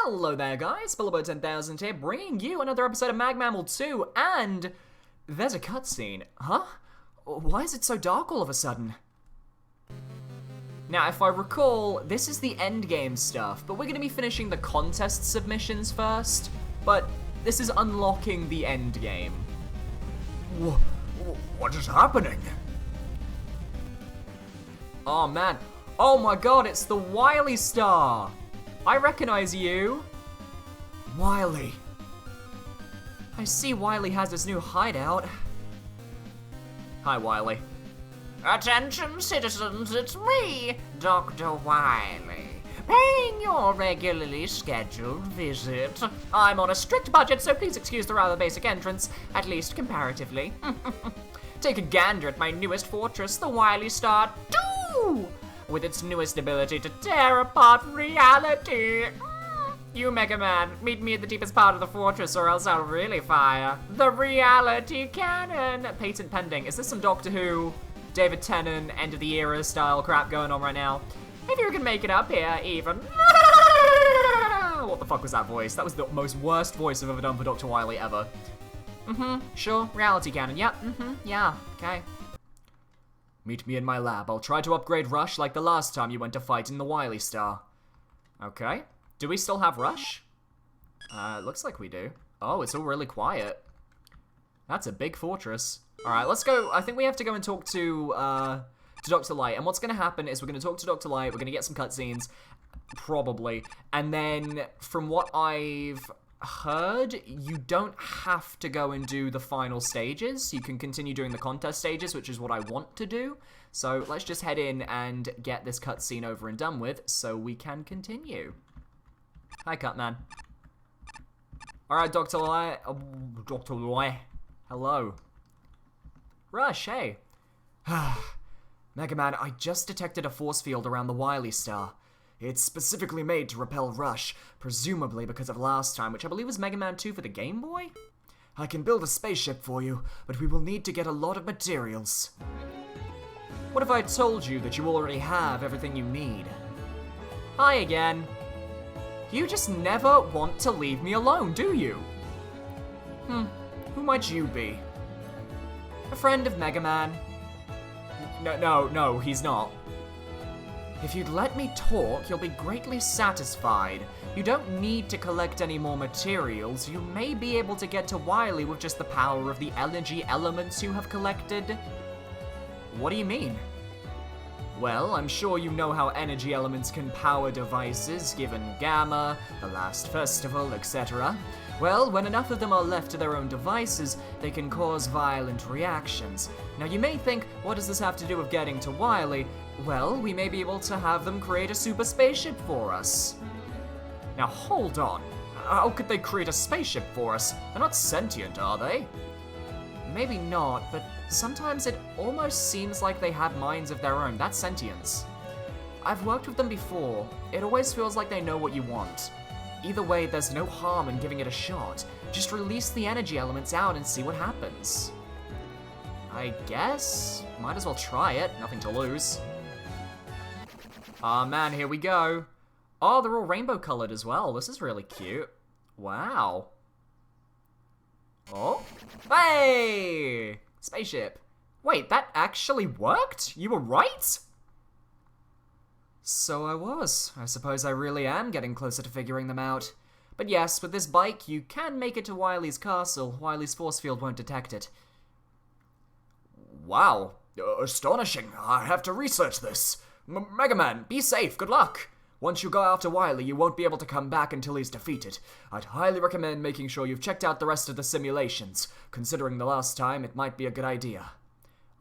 Hello there, guys. Billabo10,000 here, bringing you another episode of Mag Mammal 2, and there's a cutscene. Huh? Why is it so dark all of a sudden? Now, if I recall, this is the endgame stuff, but we're going to be finishing the contest submissions first, but this is unlocking the endgame. What is happening? Oh, man. Oh my god, it's the Wily Star! I recognize you. Wily. I see Wily has his new hideout. Hi, Wily. Attention citizens, it's me, Dr. Wily, paying your regularly scheduled visit. I'm on a strict budget, so please excuse the rather basic entrance, at least comparatively. Take a gander at my newest fortress, the Wily Star 2! With its newest ability to tear apart reality. You, Mega Man, meet me at the deepest part of the fortress or else I'll really fire. The reality cannon! Patent pending. Is this some Doctor Who, David Tennant, end of the era style crap going on right now? If you can make it up here, even. What the fuck was that voice? That was the most worst voice I've ever done for Dr. Wily ever. Sure, reality cannon. Yep, yeah, okay. Meet me in my lab. I'll try to upgrade Rush like the last time you went to fight in the Wily Star. Okay. Do we still have Rush? Looks like we do. Oh, it's all really quiet. That's a big fortress. Alright, let's go. I think we have to go and talk to Dr. Light. And what's going to happen is we're going to talk to Dr. Light. We're going to get some cutscenes. Probably. And then, from what I've heard, you don't have to go and do the final stages. You can continue doing the contest stages, which is what I want to do. So let's just head in and get this cutscene over and done with so we can continue. Hi, Cutman. Alright, Dr. Lai. Dr. Lai. Hello. Rush, hey. Mega Man, I just detected a force field around the Wily Star. It's specifically made to repel Rush, presumably because of last time, which I believe was Mega Man 2 for the Game Boy? I can build a spaceship for you, but we will need to get a lot of materials. What if I told you that you already have everything you need? Hi again. You just never want to leave me alone, do you? Who might you be? A friend of Mega Man? No, he's not. If you'd let me talk, you'll be greatly satisfied. You don't need to collect any more materials. You may be able to get to Wily with just the power of the energy elements you have collected. What do you mean? Well, I'm sure you know how energy elements can power devices, given Gamma, the last festival, etc. Well, when enough of them are left to their own devices, they can cause violent reactions. Now you may think, what does this have to do with getting to Wily? Well, we may be able to have them create a super spaceship for us. Now hold on. How could they create a spaceship for us? They're not sentient, are they? Maybe not, but sometimes it almost seems like they have minds of their own. That's sentience. I've worked with them before. It always feels like they know what you want. Either way, there's no harm in giving it a shot. Just release the energy elements out and see what happens. I guess. Might as well try it. Nothing to lose. Aw, man, here we go. Oh, they're all rainbow colored as well. This is really cute. Wow. Oh. Hey! Spaceship. Wait, that actually worked? You were right? So I was. I suppose I really am getting closer to figuring them out. But yes, with this bike, you can make it to Wily's castle. Wily's force field won't detect it. Wow. Astonishing. I have to research this. Mega Man, be safe. Good luck. Once you go after Wily, you won't be able to come back until he's defeated. I'd highly recommend making sure you've checked out the rest of the simulations. Considering the last time, it might be a good idea.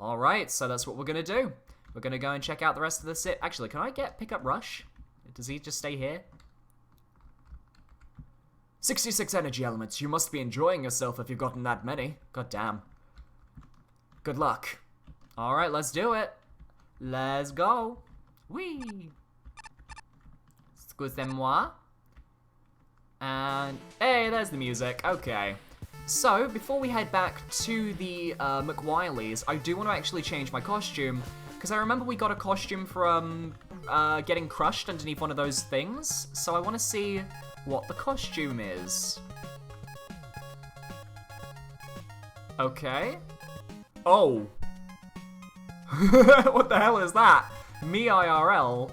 Alright, so that's what we're gonna do. We're gonna go and check out the rest of the Actually, can I pick up Rush? Does he just stay here? 66 energy elements. You must be enjoying yourself if you've gotten that many. God damn. Good luck. Alright, let's do it. Let's go. Whee! Excusez-moi. And, hey, there's the music. Okay. So, before we head back to the McWileys, I do want to actually change my costume, Because I remember we got a costume from getting crushed underneath one of those things. So I want to see what the costume is. Okay. Oh. What the hell is that? Me IRL.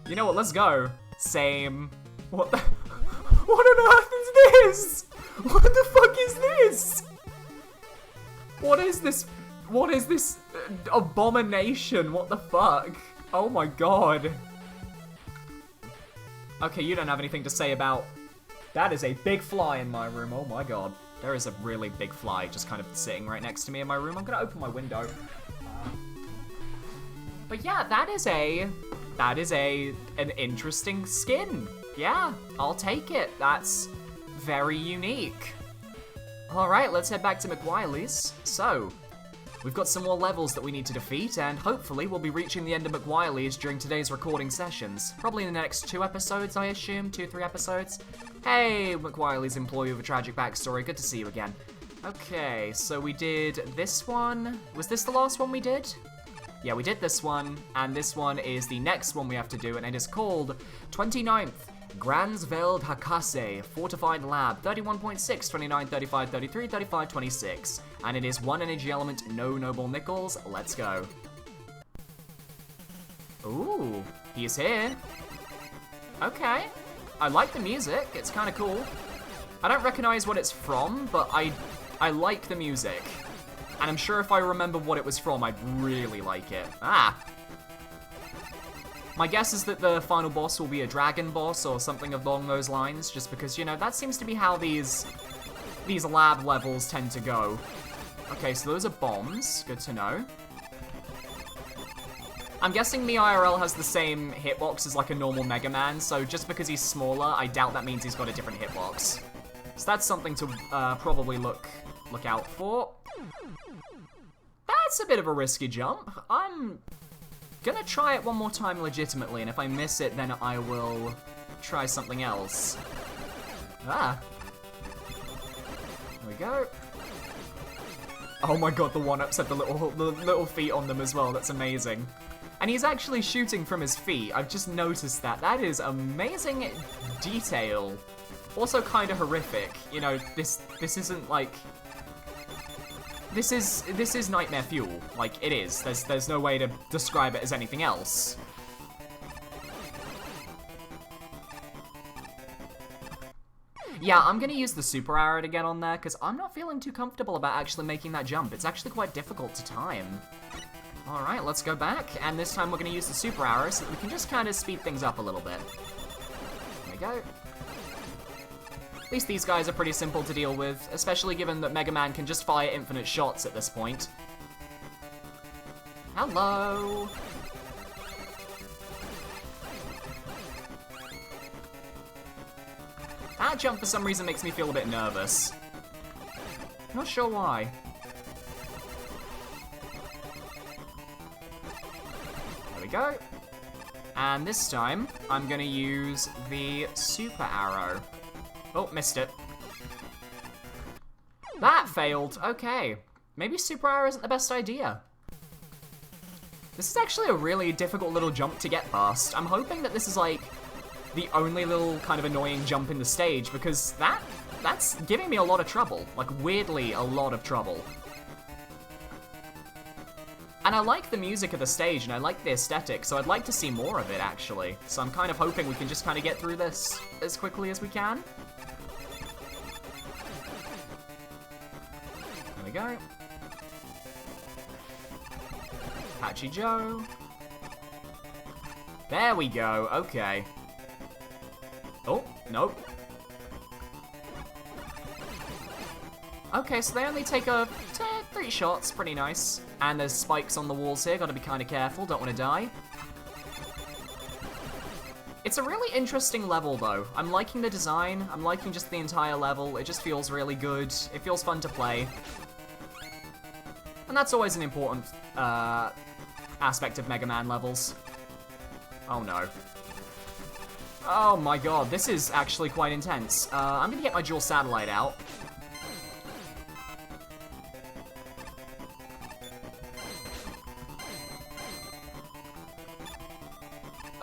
You know what, let's go. Same. What the... What on earth is this? What the fuck is this? What is this? What is this abomination? What the fuck? Oh my god. Okay, you don't have anything to say about... That is a big fly in my room. Oh my god. There is a really big fly just kind of sitting right next to me in my room. I'm gonna open my window. But yeah, that is an interesting skin. Yeah, I'll take it. That's very unique. All right, let's head back to McWiley's. So, we've got some more levels that we need to defeat, and hopefully we'll be reaching the end of McWiley's during today's recording sessions. Probably in the next 2 episodes, I assume, 2-3 episodes. Hey, McWiley's employee with a tragic backstory, good to see you again. Okay, so we did this one. Was this the last one we did? Yeah, we did this one, and this one is the next one we have to do, and it is called 29th Gransveld Hakase Fortified Lab 31.6, 29, 35, 33, 35, 26. And it is 1 energy element, no noble nickels. Let's go. Ooh, he's here. Okay. I like the music, it's kind of cool. I don't recognize what it's from, but I like the music. And I'm sure if I remember what it was from, I'd really like it. Ah. My guess is that the final boss will be a dragon boss or something along those lines, just because, you know, that seems to be how these lab levels tend to go. Okay, so those are bombs. Good to know. I'm guessing me IRL has the same hitbox as like a normal Mega Man, so just because he's smaller, I doubt that means he's got a different hitbox. So that's something to probably look out for. That's a bit of a risky jump. I'm gonna try it one more time legitimately, and if I miss it, then I will try something else. Ah. There we go. Oh my god, the one-ups have the little feet on them as well. That's amazing. And he's actually shooting from his feet. I've just noticed that. That is amazing detail. Also kind of horrific. You know, this isn't like... This is nightmare fuel. Like, it is. There's no way to describe it as anything else. Yeah, I'm gonna use the super arrow to get on there, because I'm not feeling too comfortable about actually making that jump. It's actually quite difficult to time. Alright, let's go back, and this time we're gonna use the super arrow so that we can just kind of speed things up a little bit. There we go. At least these guys are pretty simple to deal with, especially given that Mega Man can just fire infinite shots at this point. Hello! That jump for some reason makes me feel a bit nervous. Not sure why. There we go. And this time, I'm gonna use the super arrow. Oh, missed it. That failed. Okay. Maybe super arrow isn't the best idea. This is actually a really difficult little jump to get past. I'm hoping that this is like the only little kind of annoying jump in the stage, because that's giving me a lot of trouble. Like, weirdly, a lot of trouble. And I like the music of the stage, and I like the aesthetic, so I'd like to see more of it, actually. So I'm kind of hoping we can just kind of get through this as quickly as we can. There we go. Patchy Joe. There we go, okay. Oh, nope. Okay, so they only take 3 shots, pretty nice. And there's spikes on the walls here, gotta be kind of careful, don't want to die. It's a really interesting level, though. I'm liking the design, I'm liking just the entire level, it just feels really good, it feels fun to play. And that's always an important aspect of Mega Man levels. Oh no. Oh my god, this is actually quite intense. I'm gonna get my dual satellite out.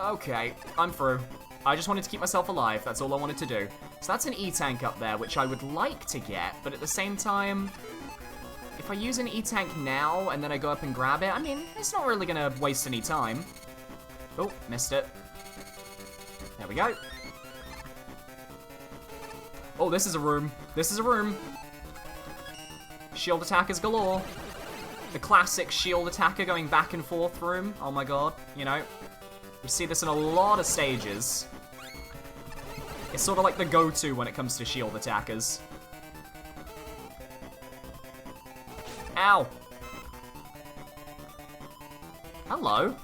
Okay, I'm through. I just wanted to keep myself alive, that's all I wanted to do. So that's an E-tank up there, which I would like to get, but at the same time, if I use an E-tank now and then I go up and grab it, I mean, it's not really gonna waste any time. Oh, missed it. There we go. Oh, this is a room. This is a room. Shield attackers galore. The classic shield attacker going back and forth room. Oh my god, you know. We see this in a lot of stages. It's sort of like the go-to when it comes to shield attackers. Ow. Hello.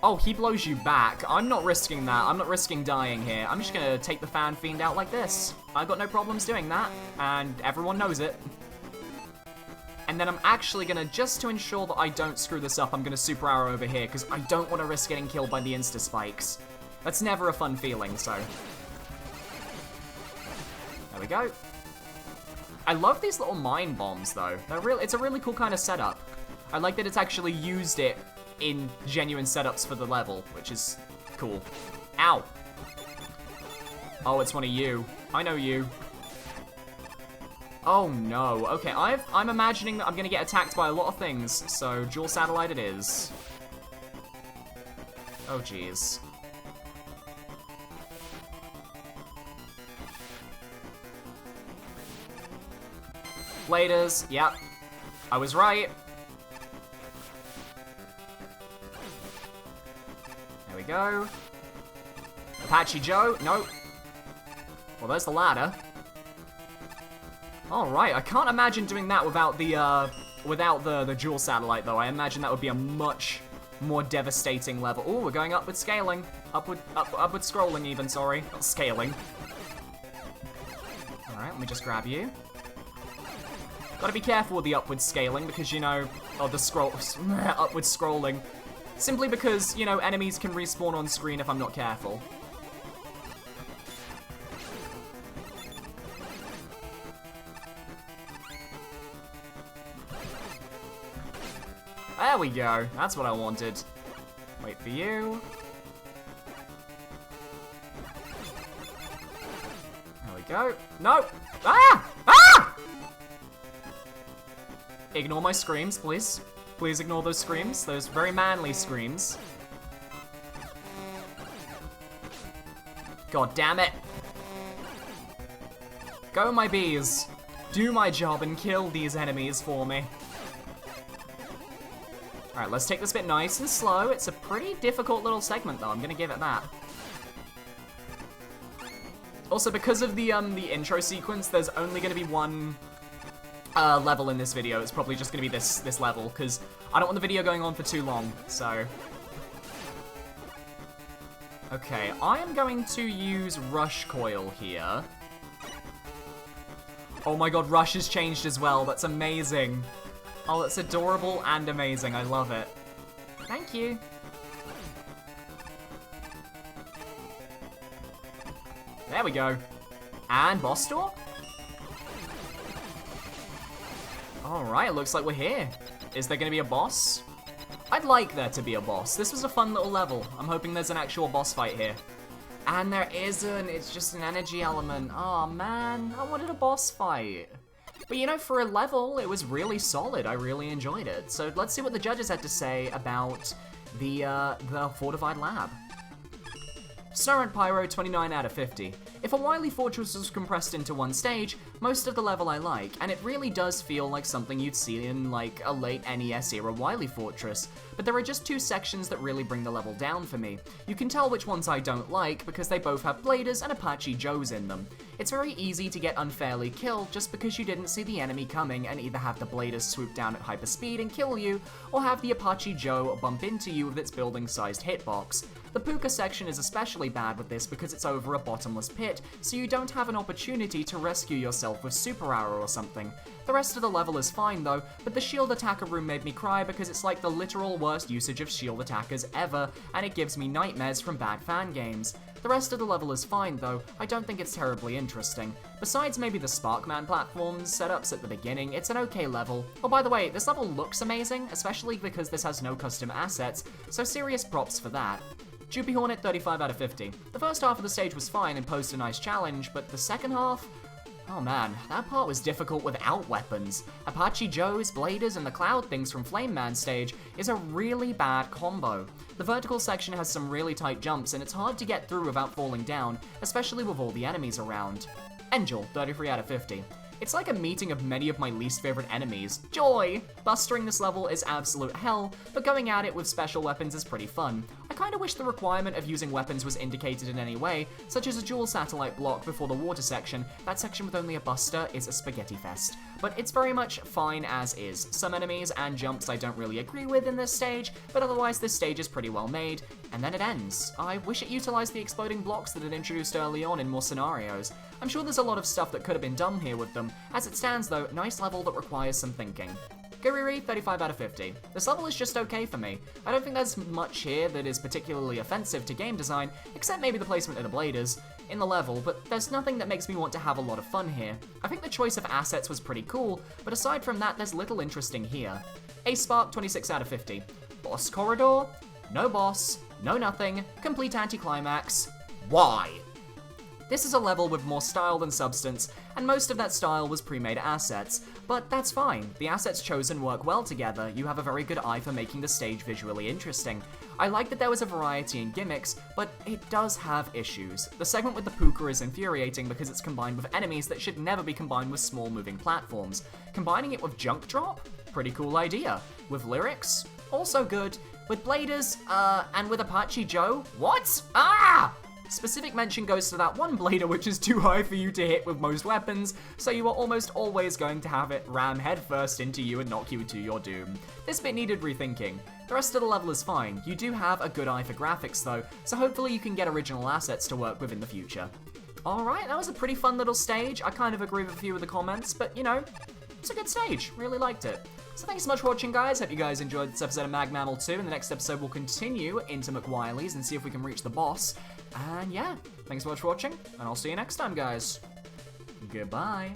Oh, he blows you back. I'm not risking that. I'm not risking dying here. I'm just gonna take the fan fiend out like this. I've got no problems doing that, and everyone knows it. And then I'm actually gonna, just to ensure that I don't screw this up, I'm gonna super arrow over here, because I don't want to risk getting killed by the insta-spikes. That's never a fun feeling, so. There we go. I love these little mine bombs, though. It's a really cool kind of setup. I like that it's actually used it in genuine setups for the level, which is cool. Ow. Oh, it's one of you. I know you. Oh no. Okay, I'm imagining that I'm gonna get attacked by a lot of things, so dual satellite it is. Oh jeez. Bladers, yep. I was right. There we go. Apache Joe, nope. Well, there's the ladder. Alright, I can't imagine doing that without the dual satellite, though. I imagine that would be a much more devastating level. Oh, we're going upward scaling. Upward scrolling even, sorry. Not scaling. Alright, let me just grab you. Gotta be careful with the upward scaling because, you know, upward scrolling. Simply because, you know, enemies can respawn on screen if I'm not careful. There we go. That's what I wanted. Wait for you. There we go. No! Ah! Ah! Ignore my screams, please. Please ignore those screams. Those very manly screams. God damn it. Go, my bees. Do my job and kill these enemies for me. Alright, let's take this bit nice and slow. It's a pretty difficult little segment, though. I'm gonna give it that. Also, because of the intro sequence, there's only gonna be one level in this video. It's probably just gonna be this level, because I don't want the video going on for too long, so. Okay, I am going to use Rush Coil here. Oh my god, Rush has changed as well. That's amazing. Oh, that's adorable and amazing. I love it. Thank you. There we go. And boss door? Alright, it looks like we're here. Is there gonna be a boss? I'd like there to be a boss. This was a fun little level. I'm hoping there's an actual boss fight here. And there isn't. It's just an energy element. Oh man, I wanted a boss fight. But you know, for a level, it was really solid. I really enjoyed it. So let's see what the judges had to say about the fortified lab. Snow and Pyro, 29 out of 50. If a Wily Fortress was compressed into one stage, most of the level I like, and it really does feel like something you'd see in like a late NES era Wily Fortress, but there are just two sections that really bring the level down for me. You can tell which ones I don't like because they both have Bladers and Apache Joes in them. It's very easy to get unfairly killed just because you didn't see the enemy coming and either have the Bladers swoop down at hyperspeed and kill you, or have the Apache Joe bump into you with its building-sized hitbox. The Puka section is especially bad with this because it's over a bottomless pit, so you don't have an opportunity to rescue yourself with Super Arrow or something. The rest of the level is fine though, but the shield attacker room made me cry because it's like the literal worst usage of shield attackers ever, and it gives me nightmares from bad fan games. The rest of the level is fine though, I don't think it's terribly interesting. Besides maybe the Sparkman platforms, setups at the beginning, it's an okay level. Oh, by the way, this level looks amazing, especially because this has no custom assets, so serious props for that. Droopy Hornet, 35 out of 50. The first half of the stage was fine and posed a nice challenge, but the second half? Oh man, that part was difficult without weapons. Apache Joe's, Bladers, and the Cloud Things from Flame Man stage is a really bad combo. The vertical section has some really tight jumps and it's hard to get through without falling down, especially with all the enemies around. Angel, 33 out of 50. It's like a meeting of many of my least favorite enemies. Joy! Bustering this level is absolute hell, but going at it with special weapons is pretty fun. I kinda wish the requirement of using weapons was indicated in any way, such as a dual satellite block before the water section. That section with only a buster is a spaghetti fest. But it's very much fine as is. Some enemies and jumps I don't really agree with in this stage, but otherwise this stage is pretty well made. And then it ends. I wish it utilized the exploding blocks that it introduced early on in more scenarios. I'm sure there's a lot of stuff that could have been done here with them. As it stands though, nice level that requires some thinking. Guriri, 35 out of 50. This level is just okay for me. I don't think there's much here that is particularly offensive to game design, except maybe the placement of the bladers in the level, but there's nothing that makes me want to have a lot of fun here. I think the choice of assets was pretty cool, but aside from that, there's little interesting here. Ace Spark, 26 out of 50. Boss corridor? No boss, no nothing, complete anticlimax. Why? This is a level with more style than substance, and most of that style was pre-made assets, but that's fine. The assets chosen work well together. You have a very good eye for making the stage visually interesting. I like that there was a variety in gimmicks, but it does have issues. The segment with the puka is infuriating because it's combined with enemies that should never be combined with small moving platforms. Combining it with Junk Drop? Pretty cool idea. With lyrics? Also good. With Bladers, and with Apache Joe? What? Ah! Specific mention goes to that one blader which is too high for you to hit with most weapons, so you are almost always going to have it ram headfirst into you and knock you to your doom. This bit needed rethinking. The rest of the level is fine. You do have a good eye for graphics though, so hopefully you can get original assets to work with in the future. Alright, that was a pretty fun little stage. I kind of agree with a few of the comments, but you know, it's a good stage. Really liked it. So thanks so much for watching, guys. Hope you guys enjoyed this episode of Mag Mammal 2. In the next episode, we'll continue into McWiley's and see if we can reach the boss. And yeah, thanks so much for watching, and I'll see you next time, guys. Goodbye.